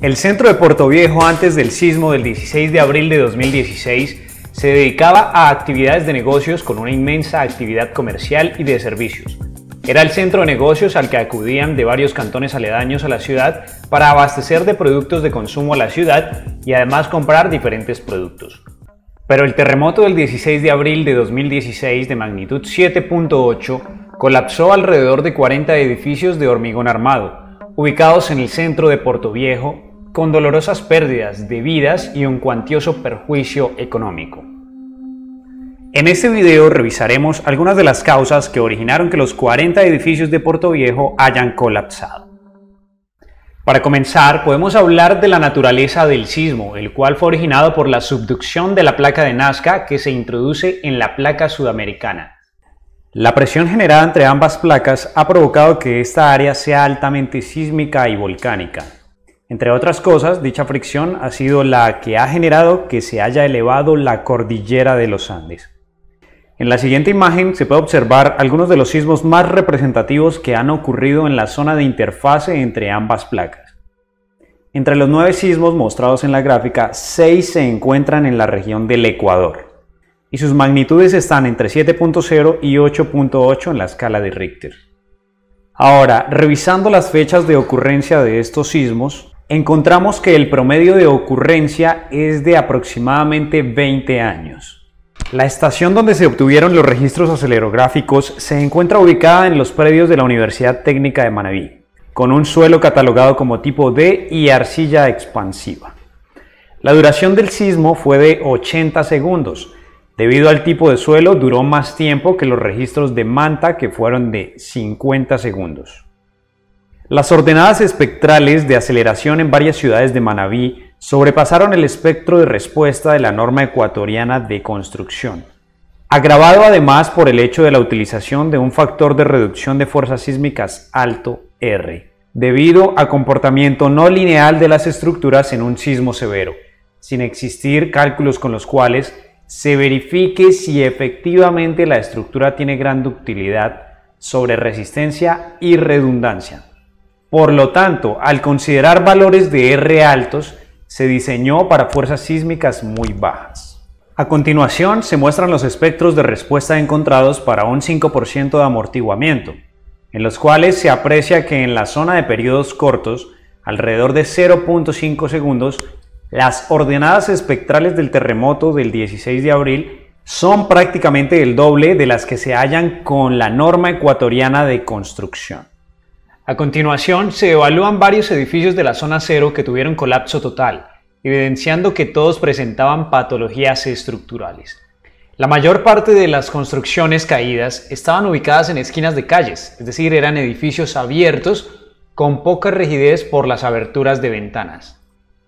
El centro de Portoviejo antes del sismo del 16 de abril de 2016 se dedicaba a actividades de negocios con una inmensa actividad comercial y de servicios. Era el centro de negocios al que acudían de varios cantones aledaños a la ciudad para abastecer de productos de consumo a la ciudad y además comprar diferentes productos. Pero el terremoto del 16 de abril de 2016 de magnitud 7.8 colapsó alrededor de 40 edificios de hormigón armado, ubicados en el centro de Portoviejo, con dolorosas pérdidas de vidas y un cuantioso perjuicio económico. En este video revisaremos algunas de las causas que originaron que los 40 edificios de Portoviejo hayan colapsado. Para comenzar, podemos hablar de la naturaleza del sismo, el cual fue originado por la subducción de la placa de Nazca que se introduce en la placa sudamericana. La presión generada entre ambas placas ha provocado que esta área sea altamente sísmica y volcánica. Entre otras cosas, dicha fricción ha sido la que ha generado que se haya elevado la cordillera de los Andes. En la siguiente imagen se puede observar algunos de los sismos más representativos que han ocurrido en la zona de interfase entre ambas placas. Entre los 9 sismos mostrados en la gráfica, 6 se encuentran en la región del Ecuador, y sus magnitudes están entre 7.0 y 8.8 en la escala de Richter. Ahora, revisando las fechas de ocurrencia de estos sismos, encontramos que el promedio de ocurrencia es de aproximadamente 20 años. La estación donde se obtuvieron los registros acelerográficos se encuentra ubicada en los predios de la Universidad Técnica de Manabí, con un suelo catalogado como tipo D y arcilla expansiva. La duración del sismo fue de 80 segundos. Debido al tipo de suelo, duró más tiempo que los registros de Manta, que fueron de 50 segundos. Las ordenadas espectrales de aceleración en varias ciudades de Manabí sobrepasaron el espectro de respuesta de la norma ecuatoriana de construcción, agravado además por el hecho de la utilización de un factor de reducción de fuerzas sísmicas alto R, debido a comportamiento no lineal de las estructuras en un sismo severo, sin existir cálculos con los cuales se verifique si efectivamente la estructura tiene gran ductilidad sobre resistencia y redundancia. Por lo tanto, al considerar valores de R altos, se diseñó para fuerzas sísmicas muy bajas. A continuación, se muestran los espectros de respuesta encontrados para un 5% de amortiguamiento, en los cuales se aprecia que en la zona de periodos cortos, alrededor de 0.5 segundos, las ordenadas espectrales del terremoto del 16 de abril son prácticamente el doble de las que se hallan con la norma ecuatoriana de construcción. A continuación, se evalúan varios edificios de la zona cero que tuvieron colapso total, evidenciando que todos presentaban patologías estructurales. La mayor parte de las construcciones caídas estaban ubicadas en esquinas de calles, es decir, eran edificios abiertos con poca rigidez por las aberturas de ventanas.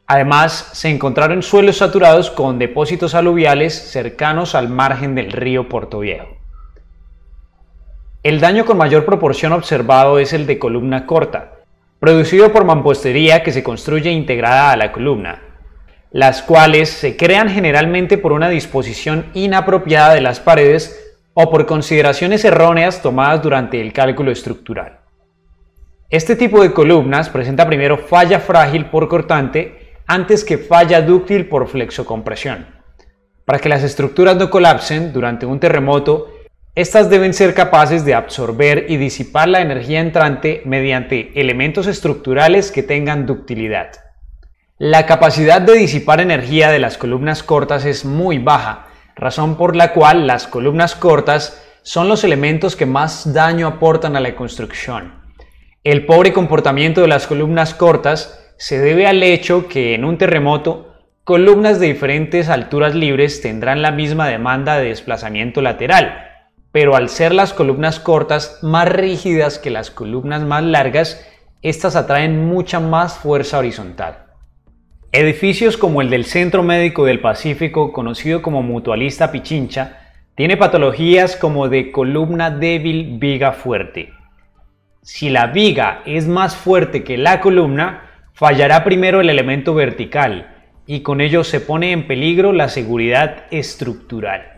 Además, se encontraron suelos saturados con depósitos aluviales cercanos al margen del río Portoviejo. El daño con mayor proporción observado es el de columna corta, producido por mampostería que se construye integrada a la columna, las cuales se crean generalmente por una disposición inapropiada de las paredes o por consideraciones erróneas tomadas durante el cálculo estructural. Este tipo de columnas presenta primero falla frágil por cortante antes que falla dúctil por flexocompresión. Para que las estructuras no colapsen durante un terremoto, estas deben ser capaces de absorber y disipar la energía entrante mediante elementos estructurales que tengan ductilidad. La capacidad de disipar energía de las columnas cortas es muy baja, razón por la cual las columnas cortas son los elementos que más daño aportan a la construcción. El pobre comportamiento de las columnas cortas se debe al hecho que en un terremoto, columnas de diferentes alturas libres tendrán la misma demanda de desplazamiento lateral, pero al ser las columnas cortas más rígidas que las columnas más largas, estas atraen mucha más fuerza horizontal. Edificios como el del Centro Médico del Pacífico, conocido como Mutualista Pichincha, tiene patologías como de columna débil, viga fuerte. Si la viga es más fuerte que la columna, fallará primero el elemento vertical y con ello se pone en peligro la seguridad estructural.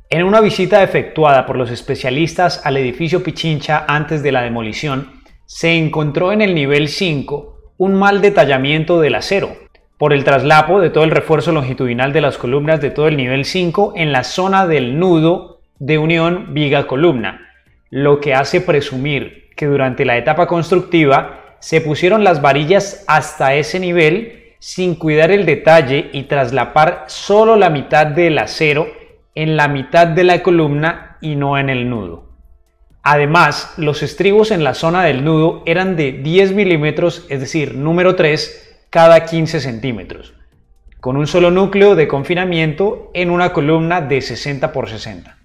En una visita efectuada por los especialistas al edificio Pichincha antes de la demolición, se encontró en el nivel 5 un mal detallamiento del acero, por el traslapo de todo el refuerzo longitudinal de las columnas de todo el nivel 5 en la zona del nudo de unión viga-columna, lo que hace presumir que durante la etapa constructiva se pusieron las varillas hasta ese nivel sin cuidar el detalle y traslapar solo la mitad del acero en la mitad de la columna y no en el nudo. Además, los estribos en la zona del nudo eran de 10 milímetros, es decir, número 3, cada 15 centímetros, con un solo núcleo de confinamiento en una columna de 60 por 60.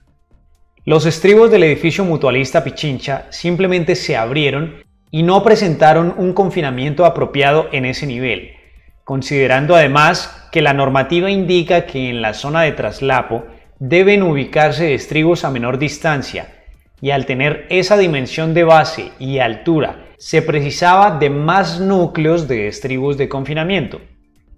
Los estribos del edificio mutualista Pichincha simplemente se abrieron y no presentaron un confinamiento apropiado en ese nivel, considerando además que la normativa indica que en la zona de traslapo deben ubicarse estribos a menor distancia, y al tener esa dimensión de base y altura se precisaba de más núcleos de estribos de confinamiento.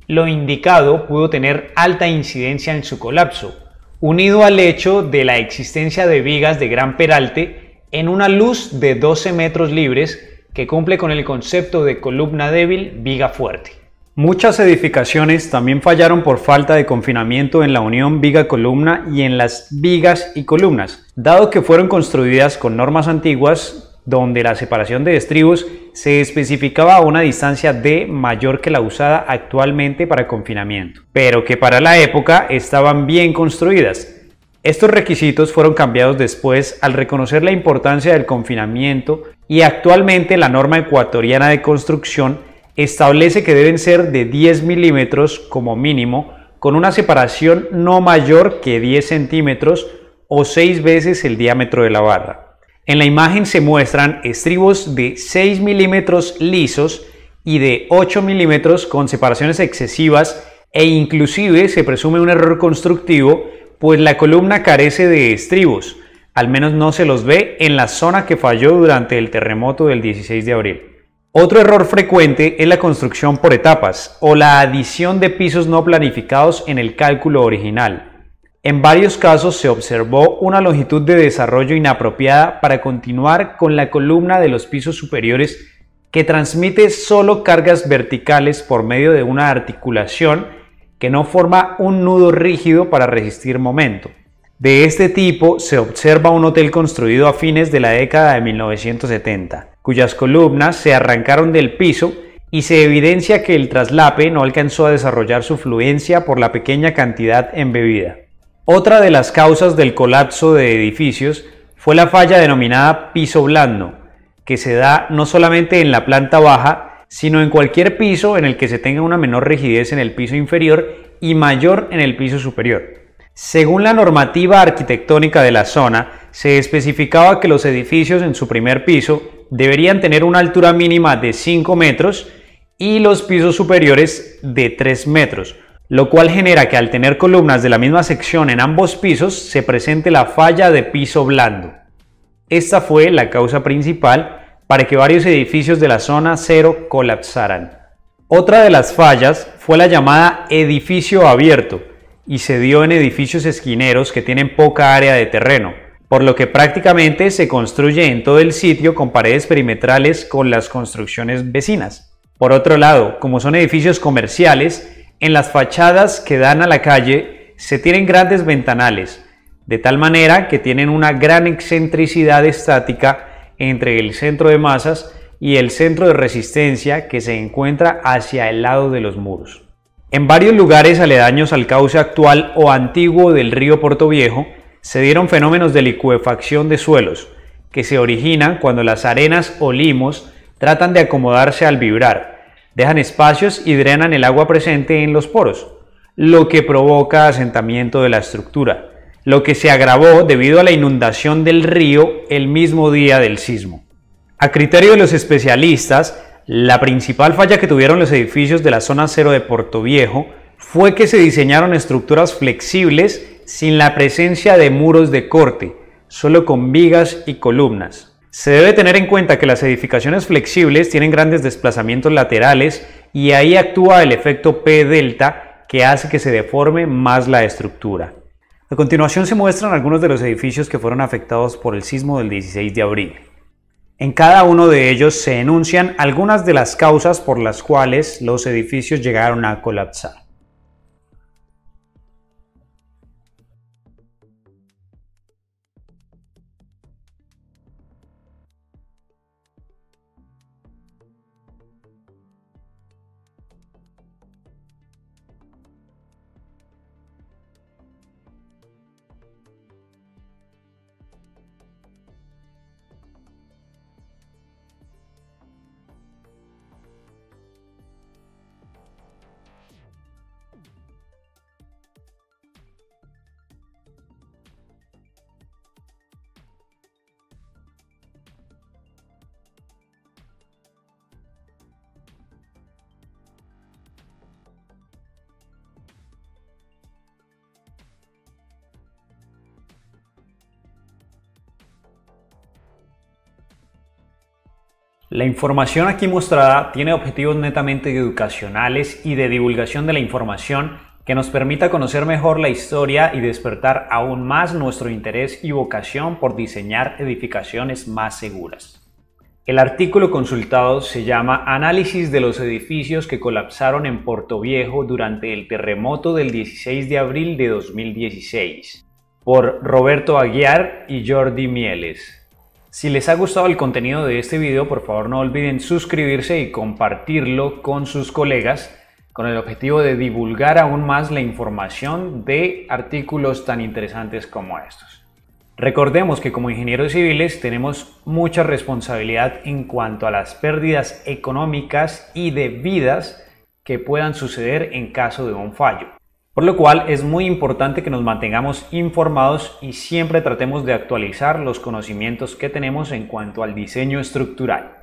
Lo indicado pudo tener alta incidencia en su colapso, unido al hecho de la existencia de vigas de gran peralte en una luz de 12 metros libres que cumple con el concepto de columna débil, viga fuerte. Muchas edificaciones también fallaron por falta de confinamiento en la unión viga-columna y en las vigas y columnas, dado que fueron construidas con normas antiguas donde la separación de estribos se especificaba a una distancia D mayor que la usada actualmente para confinamiento, pero que para la época estaban bien construidas. Estos requisitos fueron cambiados después al reconocer la importancia del confinamiento y actualmente la norma ecuatoriana de construcción establece que deben ser de 10 milímetros como mínimo, con una separación no mayor que 10 centímetros o 6 veces el diámetro de la barra. En la imagen se muestran estribos de 6 milímetros lisos y de 8 milímetros con separaciones excesivas e inclusive se presume un error constructivo, pues la columna carece de estribos, al menos no se los ve en la zona que falló durante el terremoto del 16 de abril. Otro error frecuente es la construcción por etapas o la adición de pisos no planificados en el cálculo original. En varios casos se observó una longitud de desarrollo inapropiada para continuar con la columna de los pisos superiores que transmite solo cargas verticales por medio de una articulación que no forma un nudo rígido para resistir momento. De este tipo se observa un hotel construido a fines de la década de 1970, cuyas columnas se arrancaron del piso y se evidencia que el traslape no alcanzó a desarrollar su fluencia por la pequeña cantidad embebida. Otra de las causas del colapso de edificios fue la falla denominada piso blando, que se da no solamente en la planta baja, sino en cualquier piso en el que se tenga una menor rigidez en el piso inferior y mayor en el piso superior. Según la normativa arquitectónica de la zona, se especificaba que los edificios en su primer piso deberían tener una altura mínima de 5 metros y los pisos superiores de 3 metros, lo cual genera que al tener columnas de la misma sección en ambos pisos se presente la falla de piso blando. Esta fue la causa principal para que varios edificios de la zona 0 colapsaran. Otra de las fallas fue la llamada edificio abierto, y se dio en edificios esquineros que tienen poca área de terreno, por lo que prácticamente se construye en todo el sitio con paredes perimetrales con las construcciones vecinas. Por otro lado, como son edificios comerciales, en las fachadas que dan a la calle se tienen grandes ventanales, de tal manera que tienen una gran excentricidad estática entre el centro de masas y el centro de resistencia que se encuentra hacia el lado de los muros. En varios lugares aledaños al cauce actual o antiguo del río Portoviejo se dieron fenómenos de licuefacción de suelos, que se originan cuando las arenas o limos tratan de acomodarse al vibrar, dejan espacios y drenan el agua presente en los poros, lo que provoca asentamiento de la estructura, lo que se agravó debido a la inundación del río el mismo día del sismo. A criterio de los especialistas, la principal falla que tuvieron los edificios de la zona 0 de Portoviejo fue que se diseñaron estructuras flexibles sin la presencia de muros de corte, solo con vigas y columnas. Se debe tener en cuenta que las edificaciones flexibles tienen grandes desplazamientos laterales y ahí actúa el efecto P-delta que hace que se deforme más la estructura. A continuación se muestran algunos de los edificios que fueron afectados por el sismo del 16 de abril. En cada uno de ellos se enuncian algunas de las causas por las cuales los edificios llegaron a colapsar. La información aquí mostrada tiene objetivos netamente educacionales y de divulgación de la información que nos permita conocer mejor la historia y despertar aún más nuestro interés y vocación por diseñar edificaciones más seguras. El artículo consultado se llama Análisis de los edificios que colapsaron en Portoviejo durante el terremoto del 16 de abril de 2016, por Roberto Aguiar y Jordi Mieles. Si les ha gustado el contenido de este video, por favor no olviden suscribirse y compartirlo con sus colegas con el objetivo de divulgar aún más la información de artículos tan interesantes como estos. Recordemos que como ingenieros civiles tenemos mucha responsabilidad en cuanto a las pérdidas económicas y de vidas que puedan suceder en caso de un fallo. Por lo cual es muy importante que nos mantengamos informados y siempre tratemos de actualizar los conocimientos que tenemos en cuanto al diseño estructural.